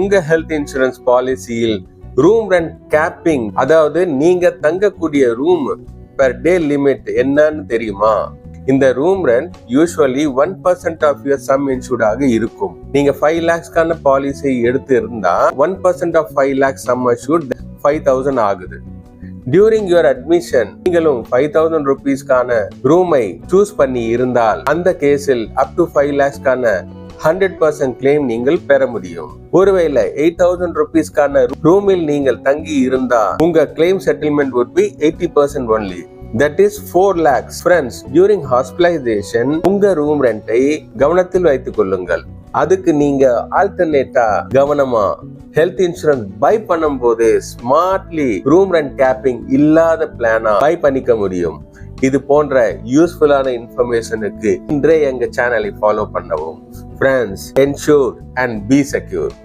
உங்க health insurance பாலிசியில் room rent capping, அதாவது நீங்க தங்கக்கூடிய ரூம் பெர் டே லிமிட் என்னன்னு தெரியுமா? இந்த room rent usually 1% of your sum insured ஆக இருக்கும். நீங்க 5 lakhsக்கான பாலிசி எடுத்து இருந்தா 1% ஆஃப் 5 lakhs சம் அஷ்யூர்ட் 5,000 ஆகுது. டியூரிங் யுவர் அட்மிஷன் நீங்களும் 5,000 rupeesக்கான ரூமை சூஸ் பண்ணி இருந்தால் அந்த கேஸில் அப் டு 5 lakhsக்கான 100% கிளைம் நீங்கள் பெற முடியும். ஒருவேளை 8,000 rupeesக்கான ரூமில் நீங்கள் தங்கி இருந்தா உங்க claim settlement would be 80% only. That is 4 lakhs. Friends, during hospitalization உங்க ரூம் ரெண்டை கவனத்தில் வைத்துக் கொள்ளுங்கள். அதுக்கு நீங்க ஆல்டர்னேட்டா கவனமா ஹெல்த் இன்சூரன்ஸ் பை பண்ணும் போது ஸ்மார்ட்லி ரூம் ரெண்ட் கேப்பிங் இல்லாத பிளானா பை பண்ணிக்க முடியும். இது போன்ற யூஸ்ஃபுல்லான இன்ஃபர்மேஷனுக்கு இன்றே எங்க சேனலை ஃபாலோ பண்ணவும். Friends, ensure and be secure.